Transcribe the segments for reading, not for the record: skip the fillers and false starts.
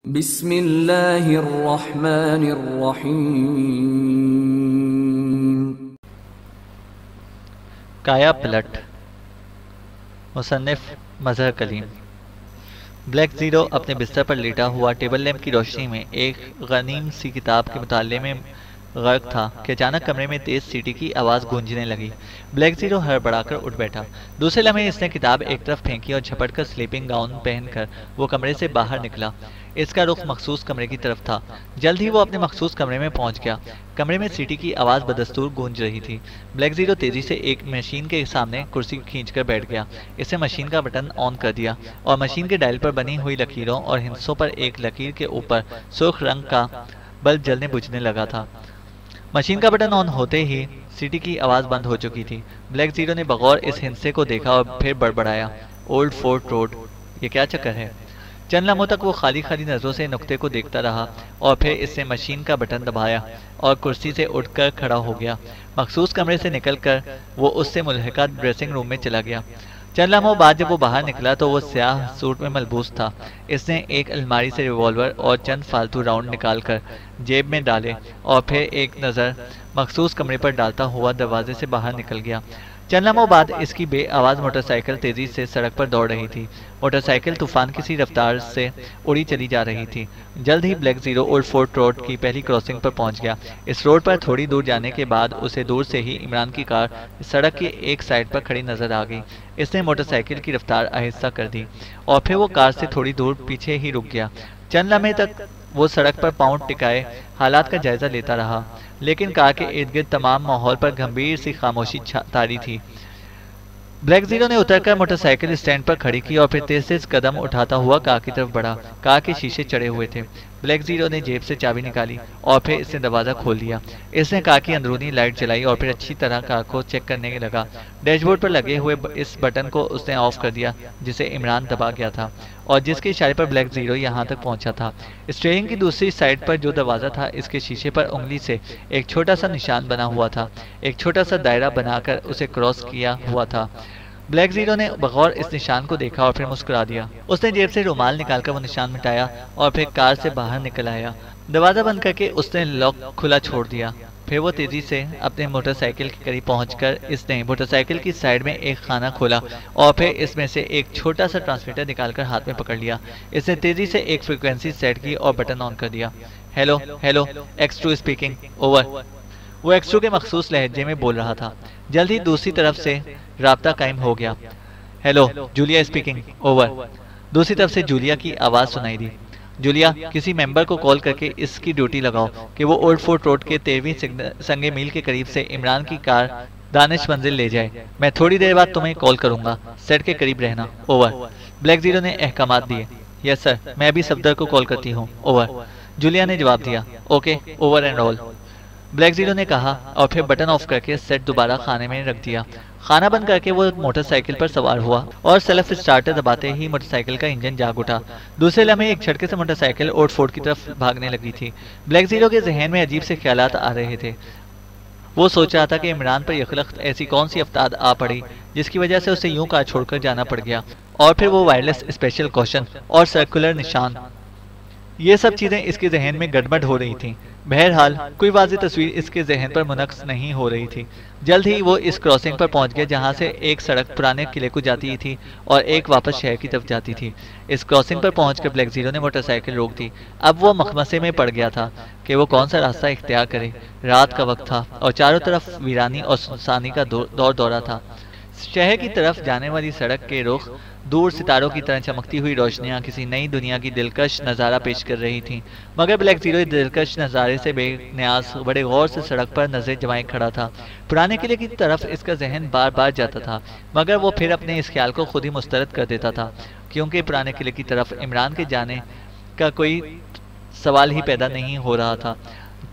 بسم اللہ الرحمن الرحیم۔ کایا پلٹ، مصنف مظہر کلیم۔ بلیک زیرو اپنے بستر پر لیٹا ہوا ٹیبل لیمپ کی روشنی میں ایک غنیم سی کتاب کے مطالعے میں غرق تھا کہ اچانک کمرے میں تیز سیٹی کی آواز گونجنے لگی۔ بلیک زیرو ہڑبڑا کر اٹھ بیٹھا۔ دوسرے لمحے اس نے کتاب ایک طرف پھینکی اور جھپٹ کر سلیپنگ گاؤن پہن کر وہ کمرے سے باہر نکلا۔ اس کا رخ مخصوص کمرے کی طرف تھا۔ جلد ہی وہ اپنے مخصوص کمرے میں پہنچ گیا۔ کمرے میں سیٹی کی آواز بدستور گونج رہی تھی۔ بلیک زیرو تیزی سے ایک مشین کے سامنے کرسی کھینچ کر بیٹھ گیا۔ اس نے مشین کا بٹن آن کر دیا اور مشین کے ڈائل پر بنی ہوئی لکیروں اور ہندسوں پر ایک لکیر کے اوپر سرخ رنگ کا بلب جلنے بجھنے لگا تھا۔ مشین کا بٹن آن ہوتے ہی سیٹی کی آواز بند ہو چکی تھی۔ بلیک زیرو نے بغور اس ہندسے کو دیکھا اور پھر بڑبڑایا، اولڈ فورٹ روڈ، یہ کیا چکر ہے؟ چند لمحوں تک وہ خالی نظروں سے نقطے کو دیکھتا رہا اور پھر اس نے مشین کا بٹن دبایا اور کرسی سے اٹھ کر کھڑا ہو گیا۔ مخصوص کمرے سے نکل کر وہ اس سے ملحقہ ڈریسنگ روم میں چلا گیا۔ چند لمحوں بعد جب وہ باہر نکلا تو وہ سیاہ سوٹ میں ملبوس تھا۔ اس نے ایک الماری سے ریوالور اور چند فالتو راؤنڈ نکال کر جیب میں ڈالے اور پھر ایک نظر مخصوص کمرے پر ڈالتا ہوا دروازے سے باہر نکل گیا۔ چند لمحوں بعد اس کی بے آواز موٹر سائیکل تیزی سے سڑک پر دوڑ رہی تھی۔ موٹر سائیکل طوفان کسی رفتار سے اڑی چلی جا رہی تھی۔ جلد ہی black zero old fort road کی پہلی کراسنگ پر پہنچ گیا۔ اس روڈ پر تھوڑی دور جانے کے بعد اسے دور سے ہی عمران کی کار سڑک کی ایک سائیڈ پر کھڑی نظر آ گئی۔ اس نے موٹر سائیکل کی رفتار آہستہ کر دی اور پھر وہ کار سے تھوڑی دور پیچھے ہی رک گیا۔ چند لمحے تک وہ سڑک پر پاؤں ٹکائے حالات کا جائزہ لیتا رہا، لیکن کار کے ارد گرد تمام ماحول پر گمبھیر سی خاموشی طاری تھی۔ بلیک زیرو نے اتر کر موٹر سائیکل اسٹینڈ پر کھڑی کی اور پھر تیز تیز قدم اٹھاتا ہوا کار کی طرف بڑھا۔ کار کے شیشے چڑھے ہوئے تھے۔ بلیک زیرو نے جیب سے چابی نکالی اور پھر اس نے دروازہ کھول دیا۔ اس نے کار کی اندرونی لائٹ جلائی اور پھر اچھی طرح کار کو چیک کرنے لگا۔ ڈیش بورڈ پر لگے ہوئے اس بٹن کو اس نے آف کر دیا جسے عمران دبا گیا تھا اور جس کے اشارے پر بلیک زیرو یہاں تک پہنچا تھا۔ اسٹیئرنگ کی دوسری سائیڈ پر جو دروازہ تھا اس کے شیشے پر انگلی سے ایک چھوٹا سا نشان بنا ہوا تھا، ایک چھوٹا سا دائرہ بنا کر اسے کراس کیا ہوا تھا۔ بلیک زیرو نے بغور اس نشان کو دیکھا اور پھر مسکرا دیا۔ اس نے جیب سے رومال نکال کر وہ نشان مٹایا اور پھر کار سے باہر نکل آیا۔ دروازہ بند کر کے اس نے لاک کھلا چھوڑ دیا۔ پھر وہ تیزی سے اپنے موٹر سائیکل کے قریب پہنچ کر اس نے موٹر سائیکل کی سائیڈ میں ایک خانہ کھولا اور پھر اس میں سے ایک چھوٹا سا ٹرانسمیٹر نکال کر ہاتھ میں پکڑ لیا۔ اس نے تیزی سے ایک فریکوینسی سیٹ کی اور بٹن آن کر دیا۔ Hello hello, X2 speaking, over. وہ X2 کے مخصوص لہجے میں بول رہا تھا۔ جلد ہی دوسری طرف سے رابطہ قائم ہو گیا۔ Hello, Julia speaking, over. دوسری طرف سے جولیا کی آواز سنائی دی۔ جولیا، کسی ممبر کو کال کر کے اس کی ڈیوٹی لگاؤ کہ وہ اولڈ فورٹ روڈ کے 13ویں سنگے میل کے قریب سے عمران کی کار دانش منزل لے جائے۔ میں تھوڑی دیر بعد تمہیں کال کروں گا، سیٹ کے قریب رہنا، اوور۔ بلیک زیرو نے احکامات دیے۔ یس سر، میں ابھی صفدر کو کال کرتی ہوں، اوور۔ جولیا نے جواب دیا۔ Okay, over and all, black zero نے کہا اور پھر بٹن آف کر کے سیٹ دوبارہ خانے میں رکھ دیا۔ خانہ بند کر کے وہ موٹر سائیکل پر سوار ہوا اور سیلف اسٹارٹر دباتے ہی موٹر سائیکل کا انجن جاگ اٹھا۔ دوسرے لمحے ایک جھٹکے سے موٹر سائیکل اولڈ فورٹ کی طرف بھاگنے لگی تھی۔ بلیک زیرو کے ذہن میں عجیب سے خیالات آ رہے تھے۔ وہ سوچ رہا تھا کہ عمران پر یکلخت ایسی کون سی افتاد آ پڑی جس کی وجہ سے اسے یوں کار چھوڑ کر جانا پڑ گیا، اور پھر وہ وائرلیس اسپیشل کوشن اور سرکولر نشان، یہ سب چیزیں اس کے ذہن میں گڑبڑ ہو رہی تھیں۔ بہرحال کوئی واضح تصویر اس کے ذہن پر منعکس نہیں ہو رہی تھی۔ جلد ہی وہ اس کراسنگ پر پہنچ گیا جہاں سے ایک سڑک پرانے قلعے کو جاتی تھی اور ایک واپس شہر کی طرف جاتی تھی۔ اس کراسنگ پر پہنچ کر بلیک زیرو نے موٹر سائیکل روک دی۔ اب وہ مخمسے میں پڑ گیا تھا کہ وہ کون سا راستہ اختیار کرے۔ رات کا وقت تھا اور چاروں طرف ویرانی اور سنسانی کا دور دورہ تھا۔ شہر کی طرف جانے والی سڑک کے رخ دور ستاروں کی طرح چمکتی ہوئی روشنیاں کسی نئی دنیا کی دلکش نظارہ پیش کر رہی تھیں، مگر بلیک زیرو اس دلکش نظارے سے بے نیاز بڑے غور سے سڑک پر نظر جمائے کھڑا تھا۔ پرانے قلعے کی طرف اس کا ذہن بار بار جاتا تھا، مگر وہ پھر اپنے اس خیال کو خود ہی مسترد کر دیتا تھا، کیونکہ پرانے قلعے کی طرف عمران کے جانے کا کوئی سوال ہی پیدا نہیں ہو رہا تھا۔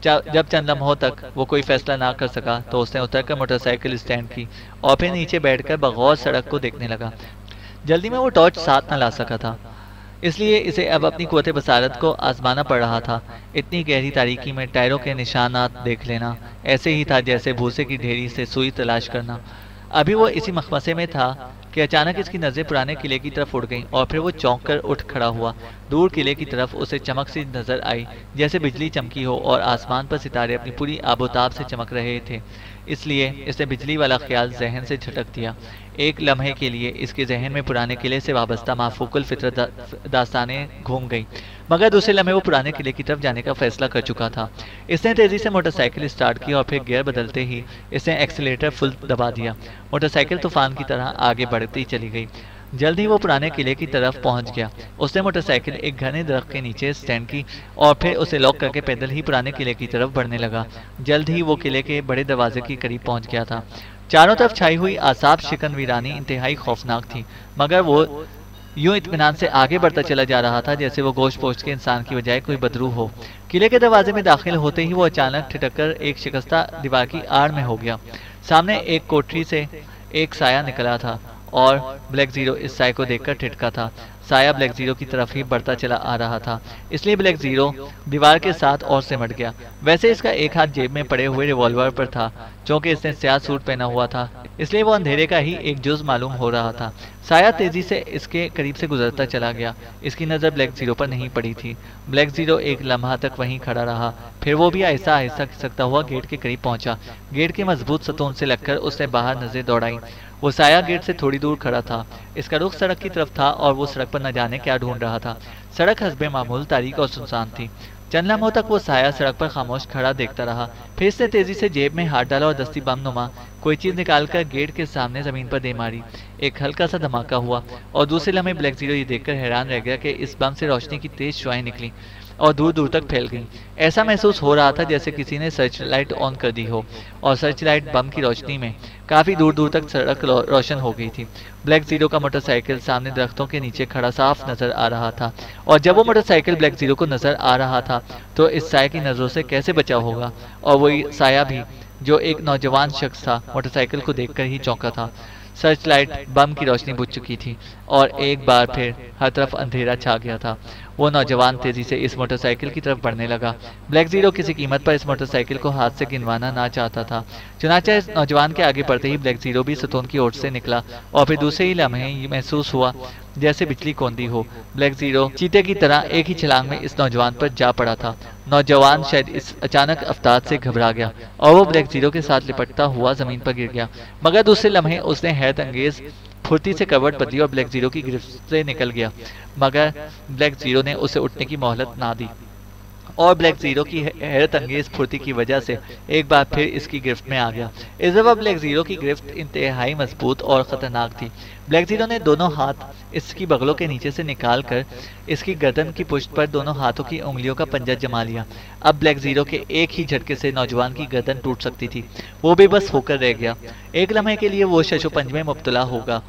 جب چند لمحوں تک وہ کوئی فیصلہ نہ کر سکا تو اس نے اتر کر موٹر سائیکل اسٹینڈ کی اور پھر نیچے بیٹھ کر بغور سڑک کو دیکھنے لگا۔ جلدی میں وہ ٹارچ ساتھ نہ لا سکا تھا، اس لیے اسے اب اپنی قوت بصارت کو آزمانا پڑ رہا تھا۔ اتنی گہری تاریکی میں ٹائروں کے نشانات دیکھ لینا ایسے ہی تھا جیسے بھوسے کی ڈھیری سے سوئی تلاش کرنا۔ ابھی وہ اسی مخمسے میں تھا کہ اچانک اس کی نظریں پرانے قلعے کی طرف اڑ گئیں اور پھر وہ چونک کر اٹھ کھڑا ہوا۔ دور قلعے کی طرف اسے چمک سی نظر آئی، جیسے بجلی چمکی ہو اور آسمان پر ستارے اپنی پوری آب و تاب سے چمک رہے تھے۔ اس لیے اس نے بجلی والا خیال ذہن سے جھٹک دیا۔ ایک لمحے کے لیے اس کے ذہن میں پرانے قلعے سے وابستہ مافوق الفطرت داستانیں گھوم گئیں، مگر دوسرے لمحے وہ پرانے قلعے کی طرف جانے کا فیصلہ کر چکا تھا۔ اس نے تیزی سے موٹر سائیکل اسٹارٹ کی اور پھر گیئر بدلتے ہی اس نے ایکسیلیٹر فل دبا دیا۔ موٹر سائیکل طوفان کی طرح آگے بڑھتی چلی گئی۔ جلد ہی وہ پرانے قلعے کی طرف پہنچ گیا۔ اس نے موٹر سائیکل ایک گھنے درخت کے نیچے سٹینڈ کی اور پھر اسے لاک کر کے پیدل ہی پرانے قلعے کی طرف بڑھنے لگا۔ جلد ہی وہ قلعے کے بڑے دروازے کے قریب پہنچ گیا تھا۔ چاروں طرف چھائی ہوئی اعصاب شکن ویرانی انتہائی خوفناک تھی، مگر وہ یوں اطمینان سے آگے بڑھتا چلا جا رہا تھا جیسے وہ گوشت پوشت کے انسان کی بجائے کوئی بدروح ہو۔ قلعے کے دروازے میں داخل ہوتے ہی وہ اچانک ٹھٹک کر ایک شکستہ دیوار کی آڑ میں ہو گیا۔ سامنے ایک کوٹری سے ایک سایہ نکلا تھا اور بلیک زیرو اس سائے کو دیکھ کر ٹھٹکا تھا۔ سایہ بلیک زیرو کی طرف ہی بڑھتا چلا آ رہا تھا، اس لیے بلیک زیرو دیوار کے ساتھ اور سمٹ گیا۔ ویسے اس کا ایک ہاتھ جیب میں پڑے ہوئے ریوالور پر تھا، چونکہ اس نے سیاہ سوٹ پہنا ہوا تھا، اس لیے وہ اندھیرے کا ہی ایک جز معلوم ہو رہا تھا۔ سایہ تیزی سے اس کے قریب سے گزرتا چلا گیا۔ اس کی نظر بلیک زیرو پر نہیں پڑی تھی۔ بلیک زیرو ایک لمحہ تک وہیں کھڑا رہا، پھر وہ بھی آہستہ آہستہ کھسکتا ہوا گیٹ کے قریب پہنچا۔ گیٹ کے مضبوط ستون سے لگ کر اس نے باہر نظریں دوڑائیں۔ وہ سایہ گیٹ سے تھوڑی دور کھڑا تھا، اس کا رخ سڑک کی طرف تھا اور وہ سڑک پر نہ جانے کیا ڈھونڈ رہا تھا۔ سڑک حسب معمول تاریک اور سنسان تھی۔ چند لمحوں تک وہ سایہ سڑک پر خاموش کھڑا دیکھتا رہا، پھر اس نے تیزی سے جیب میں ہاتھ ڈالا اور دستی بم نما کوئی چیز نکال کر گیٹ کے سامنے زمین پر دے ماری۔ ایک ہلکا سا دھماکہ ہوا اور دوسرے لمحے بلیک زیرو یہ دیکھ کر حیران رہ گیا کہ اس بم سے روشنی کی تیز شعاعیں نکلیں اور دور دور تک پھیل گئیں۔ ایسا محسوس ہو رہا تھا جیسے کسی نے سرچ لائٹ آن کر دی ہو اور سرچ لائٹ بم کی روشنی میں کافی دور دور تک سڑک روشن ہو گئی تھی۔ بلیک زیرو کا موٹر سائیکل سامنے درختوں کے نیچے کھڑا صاف نظر آ رہا تھا، اور جب وہ موٹر سائیکل بلیک زیرو کو نظر آ رہا تھا تو اس سائے کی نظروں سے کیسے بچا ہوگا، اور وہی سایہ بھی جو ایک نوجوان شخص تھا موٹر سائیکل کو دیکھ کر ہی چونکا تھا۔ سرچ لائٹ بم کی روشنی بجھ چکی تھی اور ایک بار پھر ہر طرف اندھیرا چھا گیا تھا۔ وہ نوجوان تیزی سے اس موٹر سائیکل کی طرف بڑھنے لگا۔ بلیک زیرو کسی قیمت پر اس موٹر سائیکل کو ہاتھ سے گنوانا نہ چاہتا تھا، چنانچہ اس نوجوان کے آگے بڑھتے ہی بلیک زیرو بھی ستون کی اوٹ سے نکلا اور پھر دوسرے ہی لمحے یہ محسوس ہوا جیسے بجلی کوندی ہو۔ بلیک زیرو چیتے کی طرح ایک ہی چھلانگ میں اس نوجوان پر جا پڑا تھا۔ نوجوان شاید اس اچانک افتاد سے گھبرا گیا اور وہ بلیک زیرو کے ساتھ لپٹتا ہوا زمین پر گر گیا، مگر دوسرے لمحے اس نے حیرت انگیز پھرتی سے کروٹ بدلی اور بلیک زیرو کی گرفت سے نکل گیا، مگر بلیک زیرو نے اسے اٹھنے کی مہلت نہ دی اور بلیک زیرو کی حیرت انگیز پھرتی کی وجہ سے ایک بار پھر اس کی گرفت میں آ گیا۔ اس دفعہ بلیک زیرو کی گرفت انتہائی مضبوط اور خطرناک تھی۔ بلیک زیرو نے دونوں ہاتھ اس کی بغلوں کے نیچے سے نکال کر اس کی گردن کی پشت پر دونوں ہاتھوں کی انگلیوں کا پنجہ جما لیا۔ اب بلیک زیرو کے ایک ہی جھٹکے سے نوجوان کی گردن ٹوٹ سکتی تھی۔ وہ بے بس ہو کر رہ گیا۔ ایک لمحے کے لیے وہ شش و پنج میں مبتلا ہوگا،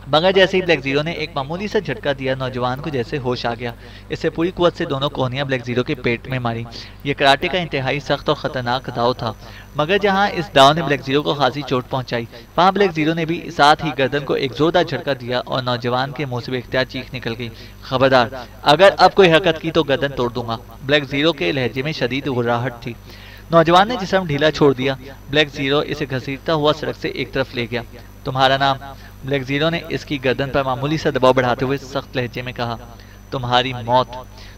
مگر جیسے ہی بلیک زیرو نے ایک معمولی سا جھٹکا دیا، نوجوان کو جیسے ہوش آ گیا۔ اس سے پوری قوت سے دونوں کوہنیاں بلیک زیرو کے پیٹ میں ماری۔ یہ کراٹے کا انتہائی سخت اور خطرناک داؤ تھا، مگر جہاں اس داؤ نے بلیک زیرو کو خاصی چوٹ پہنچائی، وہاں بلیک زیرو نے بھی ساتھ ہی گردن کو ایک زوردار جھٹکا دیا اور نوجوان کے منہ سے بے اختیار چیخ نکل گئی، خبردار، اگر اب کوئی حرکت کی تو گردن توڑ دوں گا۔ بلیک زیرو کے لہجے میں شدید غراہٹ تھی۔ نوجوان نے جسم ڈھیلا چھوڑ دیا۔ بلیک زیرو اسے گھسیٹتا ہوا سڑک سے ایک طرف لے گیا۔ تمہارا نام؟ بلیک زیرو نے اس کی گردن پر معمولی سا دباؤ بڑھاتے ہوئے سخت لہجے میں کہا۔ تمہاری موت،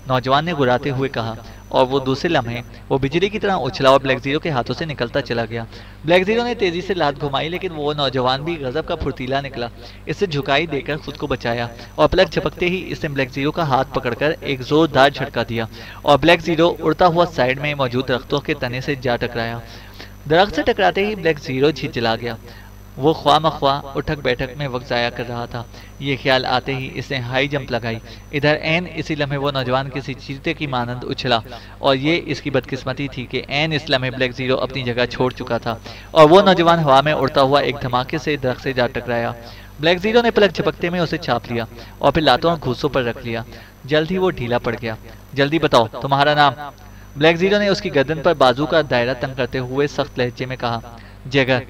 نوجوان نے گراتے ہوئے کہا، اور وہ دوسرے لمحے وہ بجلی کی طرح اچھلا اور بلیک زیرو کے ہاتھوں سے نکلتا چلا گیا۔ بلیک زیرو نے تیزی سے لات گھمائی، لیکن وہ نوجوان بھی غضب کا پھرتیلا نکلا۔ اس سے جھکائی دے کر خود کو بچایا اور پلک جھپکتے ہی اس نے بلیک زیرو کا ہاتھ پکڑ کر ایک زوردار جھٹکا دیا اور بلیک زیرو اڑتا ہوا سائیڈ میں موجود درختوں کے تنے سے جا ٹکرایا۔ درخت سے ٹکراتے ہی بلیک زیرو جھنجھلا گیا۔ وہ خواہ مخواہ اٹھک بیٹھک میں وقت ضائع کر رہا تھا۔ یہ خیال آتے ہی اس نے ہائی جمپ لگائی۔ ادھر عین اسی لمحے وہ نوجوان کسی چیتے کی مانند اچھلا، اور یہ اس کی بدقسمتی تھی کہ عین اس لمحے بلیک زیرو اپنی جگہ چھوڑ چکا تھا اور وہ نوجوان ہوا میں اڑتا ہوا ایک دھماکے سے درخت سے جا ٹکرایا۔ بلیک زیرو نے پلک جھپکتے میں اسے چھاپ لیا اور پھر لاتوں اور گھوسوں پر رکھ لیا۔ جلد ہی وہ ڈھیلا پڑ گیا۔ جلدی بتاؤ تمہارا نام؟ بلیک زیرو نے اس کی گردن پر بازو کا دائرہ تنگ کرتے ہوئے سخت لہجے میں کہا۔ جیگر۔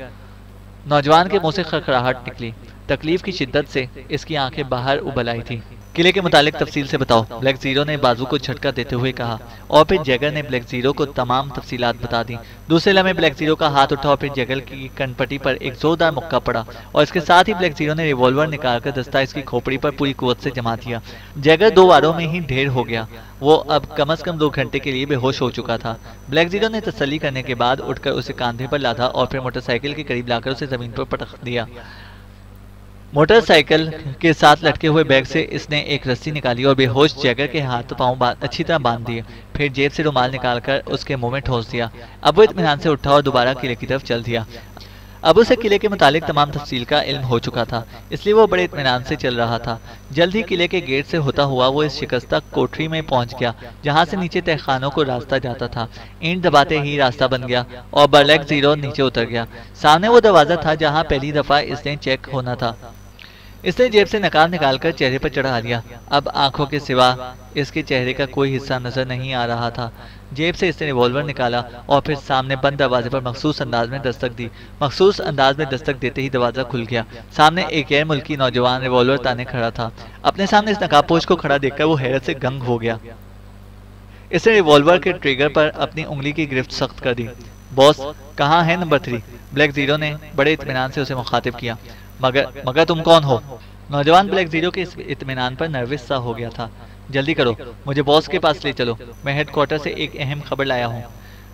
نوجوان کے منہ سے خڑخڑاہٹ نکلی۔ تکلیف کی شدت سے اس کی آنکھیں باہر ابل آئی تھی۔ قلعے کے متعلق تفصیل سے بتاؤ، بلیک زیرو نے بازو کو جھٹکا دیتے ہوئے کہا، اور پھر جیگر نے بلیک زیرو کو تمام تفصیلات بتا دی۔ دوسرے لمحے بلیک زیرو کا ہاتھ اٹھا اور پھر جیگر کی کنپٹی پر ایک زوردار مکہ پڑا، اور اس کے ساتھ ہی بلیک زیرو نے ریوالور نکال کر دستہ اس کی کھوپڑی پر پوری قوت سے جما دیا۔ جیگر 2 واروں میں ہی ڈھیر ہو گیا، وہ اب کم از کم 2 گھنٹے کے لیے بے ہوش ہو چکا تھا۔ بلیک زیرو نے تسلی کرنے کے بعد اٹھ کر اسے کاندھے پر لادا اور پھر موٹر سائیکل کے قریب لا کر اسے زمین پر پٹک دیا۔ موٹر سائیکل کے ساتھ لٹکے ہوئے بیگ سے اس نے ایک رسی نکالی اور بے ہوش جیگر کے ہاتھ پاؤں اچھی طرح باندھ دیے، پھر جیب سے رومال نکال کر اس کے منہ میں ٹھونس دیا۔ اب وہ اطمینان سے اٹھا اور دوبارہ قلعے کی طرف چل دیا۔ اب اسے قلعے کے متعلق تمام تفصیل کا علم ہو چکا تھا، اس لیے وہ بڑے اطمینان سے چل رہا تھا۔ جلد ہی قلعے کے گیٹ سے ہوتا ہوا وہ اس شکستہ کوٹری میں پہنچ گیا جہاں سے نیچے تہخانوں کو راستہ جاتا تھا۔ اینٹ دباتے ہی راستہ بن گیا اور بلیک زیرو نیچے اتر گیا۔ سامنے وہ دروازہ تھا جہاں پہلی دفعہ اس نے چیک ہونا تھا۔ اس نے جیب سے نقاب نکال کر چہرے پر چڑھا لیا۔ اب آنکھوں کے سوا اس کے چہرے کا کوئی حصہ نظر نہیں آ رہا تھا۔ جیب سے اس نے ریوالور نکالا اور پھر سامنے بند دروازے پر مخصوص انداز میں دستک دی۔ مخصوص انداز میں دستک دیتے ہی دروازہ کھل گیا۔ سامنے ایک غیر ملکی نوجوان ریوالور تانے کھڑا تھا۔ اپنے سامنے اس نقاب پوش کو کھڑا دیکھ کر وہ حیرت سے گنگ ہو گیا۔ اس نے ریوالور کے ٹریگر پر اپنی انگلی کی گرفت سخت کر دی۔ باس، کہاں ہے نمبر 3؟ بلیک زیرو نے بڑے اطمینان سے اسے مخاطب کیا۔ مگر تم کون ہو؟ نوجوان بلیک زیرو کے اس اطمینان پر نروس سا ہو گیا تھا۔ جلدی کرو، مجھے باس کے پاس لے چلو، میں ہیڈ کوارٹر سے ایک اہم خبر لایا ہوں۔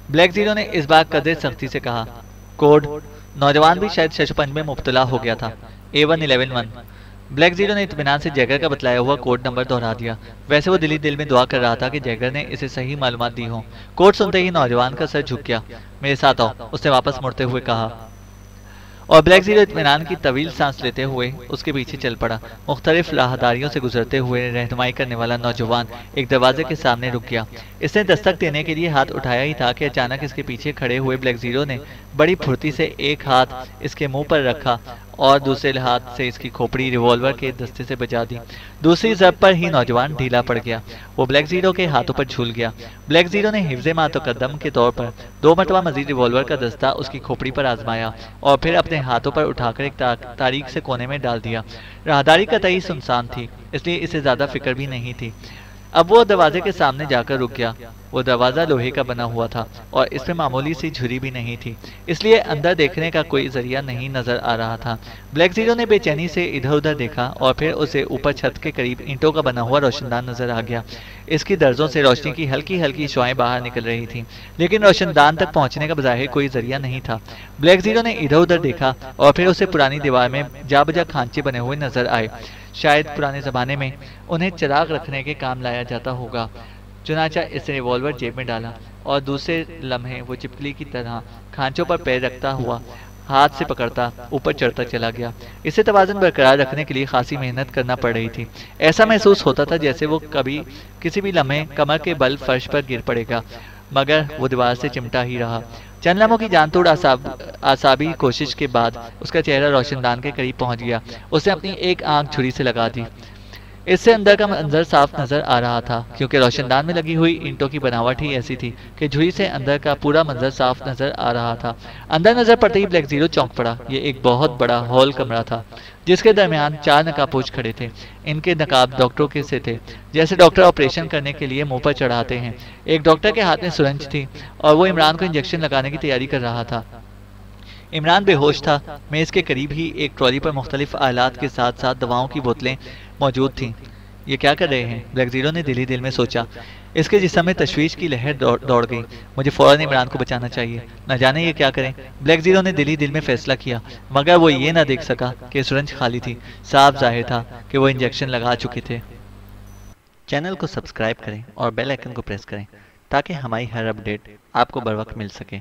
بلیک زیرو نے اس بار قدر سختی سے کہا۔ کوڈ؟ نوجوان بھی شاید ششپنج میں مبتلا ہو گیا تھا۔ A111۔ بلیک زیرو نے اطمینان سے جیگر کا بتلایا ہوا کوڈ نمبر دہرا دیا۔ ویسے وہ دل میں دعا کر رہا تھا کہ جیگر نے اسے صحیح معلومات دی ہوں۔ کوڈ سنتے ہی نوجوان کا سر جھک گیا۔ میرے ساتھ آؤ، اس نے واپس مڑتے ہوئے کہا، اور بلیک زیرو اطمینان کی طویل سانس لیتے ہوئے اس کے پیچھے چل پڑا۔ مختلف راہداریوں سے گزرتے ہوئے رہنمائی کرنے والا نوجوان ایک دروازے کے سامنے رک گیا۔ اس نے دستک دینے کے لیے ہاتھ اٹھایا ہی تھا کہ اچانک اس کے پیچھے کھڑے ہوئے بلیک زیرو نے بڑی پھرتی سے ایک ہاتھ اس کے منہ پر رکھا اور دوسرے ہاتھ سے اس کی کھوپڑی ریوالور کے دستے سے بجا دی۔ دوسری ضرب پر ہی نوجوان ڈھیلا پڑ گیا۔ وہ بلیک زیرو کے ہاتھوں پر جھول گیا۔ بلیک زیرو نے حفظ ما تقدم کے طور پر 2 مرتبہ مزید ریوالور کا دستہ اس کی کھوپڑی پر آزمایا اور پھر اپنے ہاتھوں پر اٹھا کر ایک تاریک سے کونے میں ڈال دیا۔ راہداری قطعی سنسان تھی، اس لیے اسے زیادہ فکر بھی نہیں تھی۔ اب وہ دروازے کے سامنے جا کر رک گیا۔ وہ دروازہ لوہے کا بنا ہوا تھا اور اس میں معمولی سی جھری بھی نہیں تھی، اس لیے اندر دیکھنے کا کوئی ذریعہ نہیں نظر آ رہا تھا۔ بلیک زیرو نے بے چینی سے ادھر ادھر دیکھا اور پھر اسے اوپر چھت کے قریب اینٹوں کا بنا ہوا روشن دان نظر آ گیا۔ اس کی درزوں سے روشنی کی ہلکی ہلکی شعائیں باہر نکل رہی تھیں، لیکن روشن دان تک پہنچنے کا بظاہر کوئی ذریعہ نہیں تھا۔ بلیک زیرو نے ادھر ادھر دیکھا اور پھر اسے پرانی دیوار میں جا بجا کھانچے بنے ہوئے نظر آئے۔ شاید پرانے زمانے میں انہیں چراغ رکھنے کے کام لایا جاتا ہوگا۔ چنانچہ اس نے ریوالور جیب میں ڈالا اور دوسرے لمحے وہ چپکلی کی طرح کھانچوں پر پیر رکھتا ہوا ہاتھ سے پکڑتا اوپر چڑھتا چلا گیا۔ اسے توازن برقرار رکھنے کے لیے خاصی محنت کرنا پڑ رہی تھی۔ ایسا محسوس ہوتا تھا جیسے وہ کسی بھی لمحے کمر کے بل فرش پر گر پڑے گا، مگر وہ دیوار سے چمٹا ہی رہا۔ چند لمحوں کی جان توڑ اعصابی کوشش کے بعد اس کا چہرہ روشن دان کے قریب پہنچ گیا۔ اس نے اپنی ایک آنکھ جھری سے لگا دی۔ اس سے اندر کا منظر صاف نظر آ رہا تھا، کیونکہ روشن دان میں لگی ہوئی اینٹوں کی بناوٹ ہی ایسی تھی کہ جھری سے اندر کا پورا منظر صاف نظر آ رہا تھا۔ اندر نظر پڑتے ہی بلیک زیرو چونک پڑا۔ یہ ایک بہت بڑا ہال کمرہ تھا جس کے درمیان 4 نقاب پوش کھڑے تھے۔ ان کے نقاب ڈاکٹروں کے سے تھے، جیسے ڈاکٹر آپریشن کرنے کے لیے منہ پر چڑھاتے ہیں۔ ایک ڈاکٹر کے ہاتھ میں سرنج تھی اور وہ عمران کو انجیکشن لگانے کی تیاری کر رہا تھا۔ عمران بے ہوش تھا۔ میز کے قریب ہی ایک ٹرالی پر مختلف آلات کے ساتھ ساتھ دواؤں کی بوتلیں موجود تھیں۔ یہ کیا کر رہے ہیں؟ بلیک زیرو نے دل میں سوچا۔ اس کے جسم میں تشویش کی لہر دوڑ گئی۔ مجھے فوراً عمران کو بچانا چاہیے، نہ جانے یہ کیا کریں۔ بلیک زیرو نے دل میں فیصلہ کیا، مگر وہ یہ نہ دیکھ سکا کہ سرنج خالی تھی۔ صاف ظاہر تھا کہ وہ انجیکشن لگا چکے تھے۔ چینل کو سبسکرائب کریں اور بیل آئیکن کو پریس کریں تاکہ ہماری ہر اپڈیٹ آپ کو بر وقت مل سکے۔